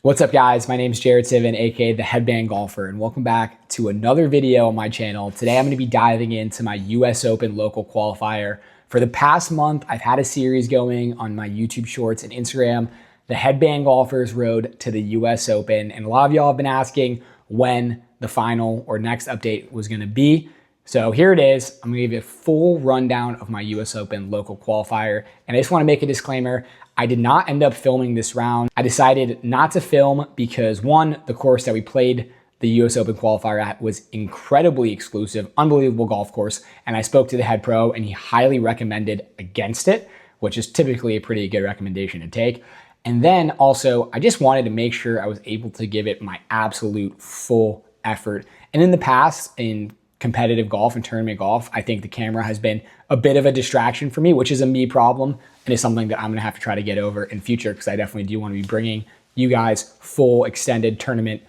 What's up, guys? My name is Jared Sivan, aka the Headband Golfer, and welcome back to another video on my channel. Today I'm going to be diving into my US Open local qualifier. For the past month, I've had a series going on my YouTube Shorts and Instagram, the Headband Golfer's Road to the US Open, and a lot of y'all have been asking when the final or next update was going to be. So here it is. I'm gonna give you a full rundown of my US Open local qualifier. And I just wanna make a disclaimer. I did not end up filming this round. I decided not to film because one, the course that we played the US Open qualifier at was incredibly exclusive, unbelievable golf course. And I spoke to the head pro and he highly recommended against it, which is typically a pretty good recommendation to take. And then also, I just wanted to make sure I was able to give it my absolute full effort. And in the past, in competitive golf and tournament golf, I think the camera has been a bit of a distraction for me, which is a me problem and is something that I'm gonna have to try to get over in future because I definitely do want to be bringing you guys full extended tournament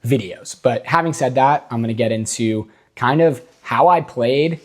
videos. But having said that, I'm gonna get into kind of how I played,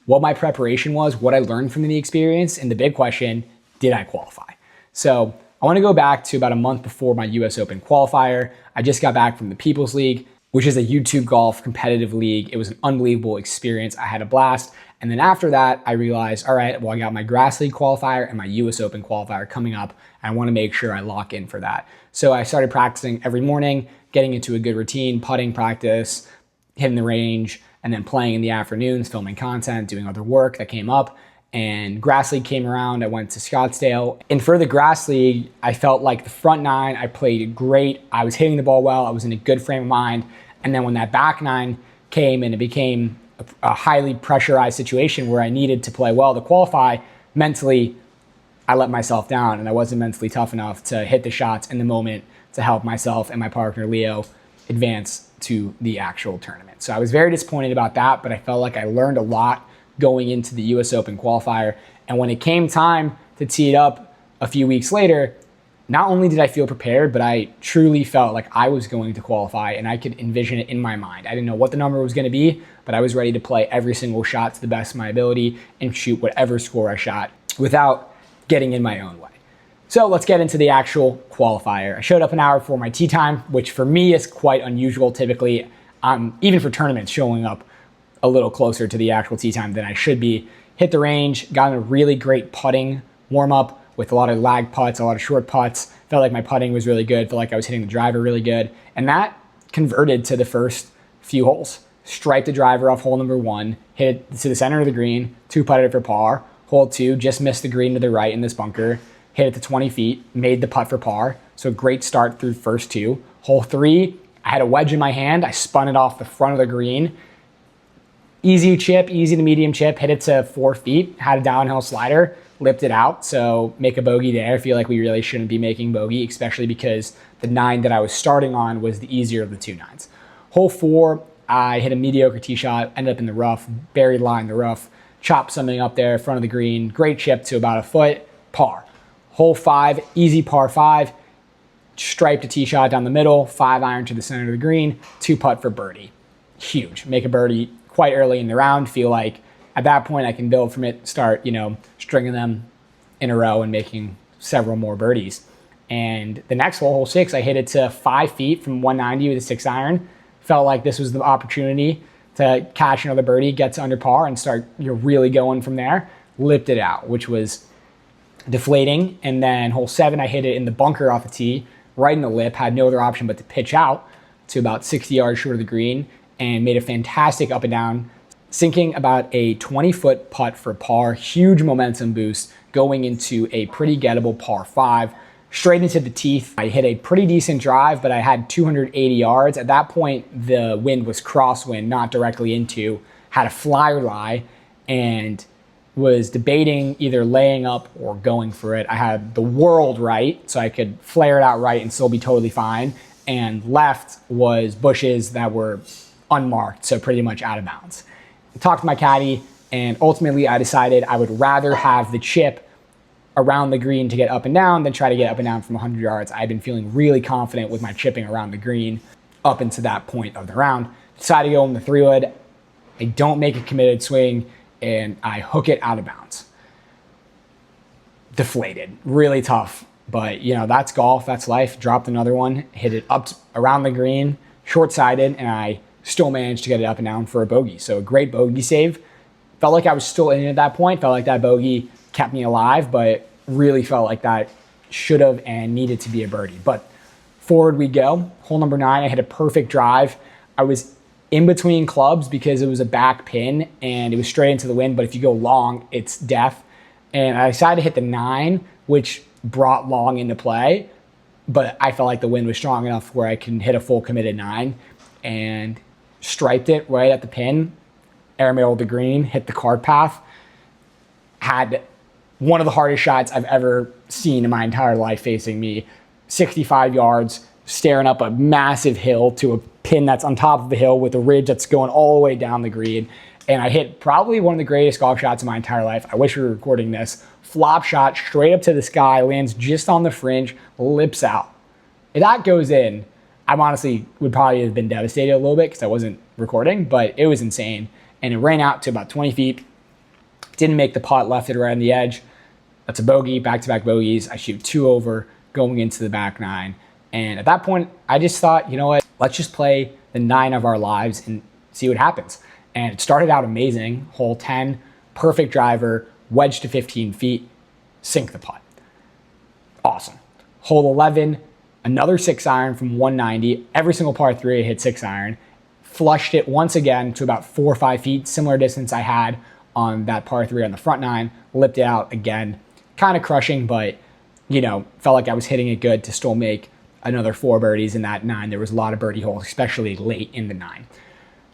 what my preparation was, what I learned from the experience, and the big question, did I qualify? So I wanna go back to about a month before my US Open qualifier. I just got back from the People's League, which is a YouTube golf competitive league. It was an unbelievable experience. I had a blast. And then after that, I realized, all right, well, I got my Grass League qualifier and my US Open qualifier coming up. And I want to make sure I lock in for that. So I started practicing every morning, getting into a good routine, putting practice, hitting the range, and then playing in the afternoons, filming content, doing other work that came up. And Grass League came around. I went to Scottsdale. And for the Grass League, I felt like the front nine, I played great. I was hitting the ball well. I was in a good frame of mind. And then when that back nine came and it became a highly pressurized situation where I needed to play well to qualify, mentally, I let myself down and I wasn't mentally tough enough to hit the shots in the moment to help myself and my partner, Leo, advance to the actual tournament. So I was very disappointed about that, but I felt like I learned a lot going into the US Open qualifier. And when it came time to tee it up a few weeks later, not only did I feel prepared, but I truly felt like I was going to qualify and I could envision it in my mind. I didn't know what the number was going to be, but I was ready to play every single shot to the best of my ability and shoot whatever score I shot without getting in my own way. So let's get into the actual qualifier. I showed up an hour before my tee time, which for me is quite unusual. Typically, even for tournaments, showing up a little closer to the actual tee time than I should be. Hit the range, got in a really great putting warm-up with a lot of lag putts, a lot of short putts. Felt like my putting was really good. Felt like I was hitting the driver really good. And that converted to the first few holes. Striped the driver off hole number one, hit it to the center of the green, two putted it for par. Hole two, just missed the green to the right in this bunker, hit it to 20 feet, made the putt for par. So great start through first two. Hole three, I had a wedge in my hand. I spun it off the front of the green. Easy chip, easy to medium chip, hit it to 4 feet, had a downhill slider, lipped it out. So make a bogey there. I feel like we really shouldn't be making bogey, especially because the nine that I was starting on was the easier of the two nines. Hole four, I hit a mediocre tee shot, ended up in the rough, buried line in the rough, chopped something up there in front of the green, great chip to about a foot, par. Hole five, easy par five, striped a tee shot down the middle, 5-iron to the center of the green, two putt for birdie. Huge, make a birdie quite early in the round. Feel like at that point I can build from it, start, stringing them in a row and making several more birdies. And the next hole, hole six, I hit it to 5 feet from 190 with a 6-iron. Felt like this was the opportunity to catch another birdie, get to under par and start really going from there. Lipped it out, which was deflating. And then hole seven, I hit it in the bunker off the tee, right in the lip, had no other option but to pitch out to about 60 yards short of the green and made a fantastic up and down, sinking about a 20-foot putt for par, huge momentum boost going into a pretty gettable par five, straight into the teeth. I hit a pretty decent drive, but I had 280 yards. At that point, the wind was crosswind, not directly into, had a flyer lie, and was debating either laying up or going for it. I had the world right, so I could flare it out right and still be totally fine, and left was bushes that were unmarked, so pretty much out of bounds. I talked to my caddy, and ultimately I decided I would rather have the chip around the green to get up and down than try to get up and down from 100 yards. I've been feeling really confident with my chipping around the green up into that point of the round. Decided to go in the 3-wood. I don't make a committed swing, and I hook it out of bounds. Deflated, really tough But, that's golf. That's life. Dropped another one, hit it up around the green, short-sided, and I still managed to get it up and down for a bogey. So a great bogey save. Felt like I was still in it at that point. Felt like that bogey kept me alive, but really felt like that should have and needed to be a birdie. But forward we go. Hole number 9, I hit a perfect drive. I was in between clubs because it was a back pin and it was straight into the wind. But if you go long, it's death. And I decided to hit the 9, which brought long into play. But I felt like the wind was strong enough where I can hit a full committed 9 and striped it right at the pin. Airmailed the green, hit the cart path. Had one of the hardest shots I've ever seen in my entire life facing me. 65 yards, staring up a massive hill to a pin that's on top of the hill with a ridge that's going all the way down the green. And I hit probably one of the greatest golf shots in my entire life. I wish we were recording this. Flop shot straight up to the sky, lands just on the fringe, lips out. If that goes in, I honestly would probably have been devastated a little bit because I wasn't recording, but it was insane. And it ran out to about 20 feet. Didn't make the putt, left it right on the edge. That's a bogey, back-to-back bogeys. I shoot 2 over going into the back 9. And at that point, I just thought, you know what? Let's just play the 9 of our lives and see what happens. And it started out amazing. Hole 10, perfect driver, wedge to 15 feet, sink the putt. Awesome. Hole 11, another 6-iron from 190. Every single par 3 I hit 6-iron. Flushed it once again to about 4 or 5 feet, similar distance I had on that par 3 on the front 9. Lipped it out again. Kind of crushing, but, felt like I was hitting it good to still make another 4 birdies in that 9. There was a lot of birdie holes, especially late in the 9.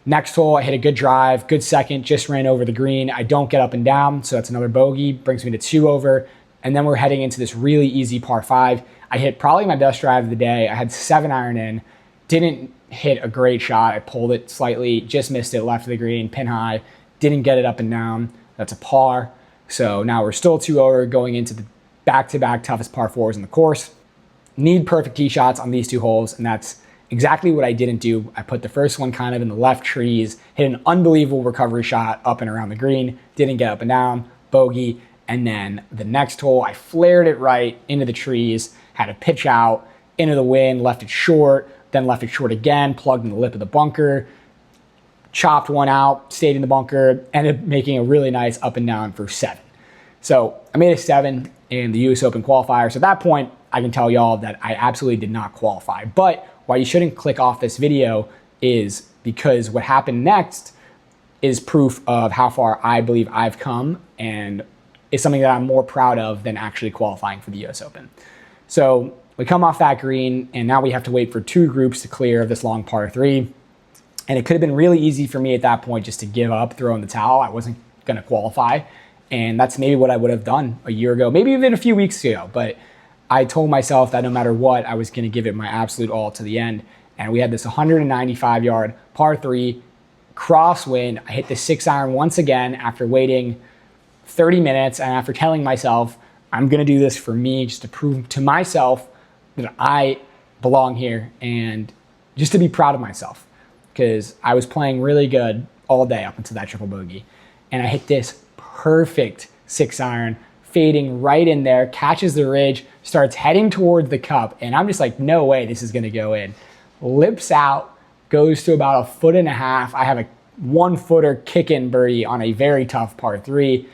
Next hole, I hit a good drive, good second, just ran over the green. I don't get up and down, so that's another bogey, brings me to 2 over. And then we're heading into this really easy par 5. I hit probably my best drive of the day. I had 7-iron in, didn't hit a great shot. I pulled it slightly, just missed it, left of the green, pin high, didn't get it up and down. That's a par. So now we're still 2 over going into the back-to-back toughest par 4s in the course. Need perfect tee shots on these 2 holes, and that's exactly what I didn't do. I put the first one kind of in the left trees, hit an unbelievable recovery shot up and around the green, didn't get up and down, bogey. And then the next hole, I flared it right into the trees, had a pitch out, into the wind, left it short, then left it short again, plugged in the lip of the bunker, chopped one out, stayed in the bunker, ended up making a really nice up and down for 7. So I made a 7 in the US Open qualifier. So at that point, I can tell y'all that I absolutely did not qualify. But why you shouldn't click off this video is because what happened next is proof of how far I believe I've come and is something that I'm more proud of than actually qualifying for the US Open. So we come off that green and now we have to wait for 2 groups to clear of this long par 3. And it could have been really easy for me at that point just to give up, throw in the towel. I wasn't going to qualify. And that's maybe what I would have done a year ago, maybe even a few weeks ago. But I told myself that no matter what, I was going to give it my absolute all to the end. And we had this 195-yard par 3 crosswind. I hit the 6-iron once again after waiting 30 minutes and after telling myself, I'm going to do this for me, just to prove to myself that I belong here and just to be proud of myself, because I was playing really good all day up until that triple bogey. And I hit this perfect 6-iron, fading right in there, catches the ridge, starts heading towards the cup. And I'm just like, no way this is going to go in. Lips out, goes to about 1.5 feet. I have a 1-footer kick-in birdie on a very tough par 3.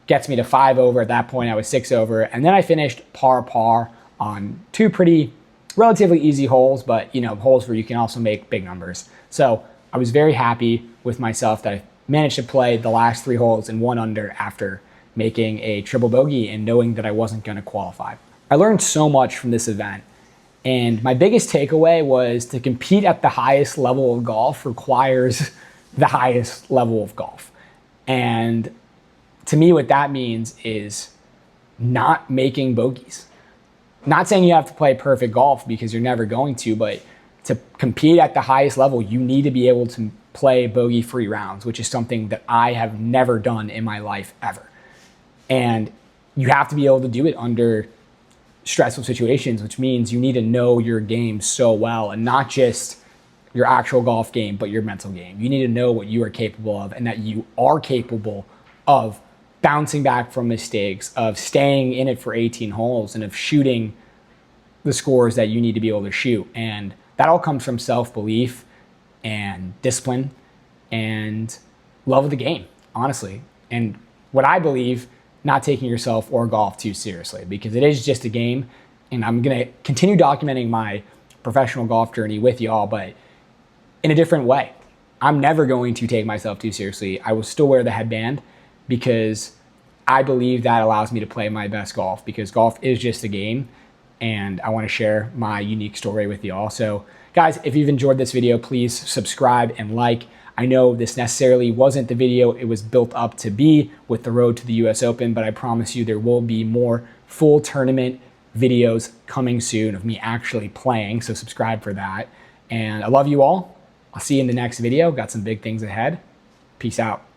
Gets me to 5 over. At that point, I was 6 over. And then I finished par on 2 pretty relatively easy holes, but holes where you can also make big numbers. So I was very happy with myself that I managed to play the last 3 holes in 1 under after making a triple bogey and knowing that I wasn't going to qualify. I learned so much from this event. And my biggest takeaway was to compete at the highest level of golf requires the highest level of golf. And to me, what that means is not making bogeys. Not saying you have to play perfect golf because you're never going to, but to compete at the highest level, you need to be able to play bogey-free rounds, which is something that I have never done in my life ever. And you have to be able to do it under stressful situations, which means you need to know your game so well, and not just your actual golf game, but your mental game. You need to know what you are capable of and that you are capable of bouncing back from mistakes, of staying in it for 18 holes, and of shooting the scores that you need to be able to shoot. And that all comes from self-belief and discipline and love of the game, honestly. And what I believe, not taking yourself or golf too seriously, because it is just a game. And I'm going to continue documenting my professional golf journey with y'all, but in a different way. I'm never going to take myself too seriously. I will still wear the headband because I believe that allows me to play my best golf, because golf is just a game, and I want to share my unique story with y'all. So guys, if you've enjoyed this video, please subscribe and like. I know this necessarily wasn't the video it was built up to be with the road to the US Open, but I promise you there will be more full tournament videos coming soon of me actually playing, so subscribe for that. And I love you all. I'll see you in the next video. Got some big things ahead. Peace out.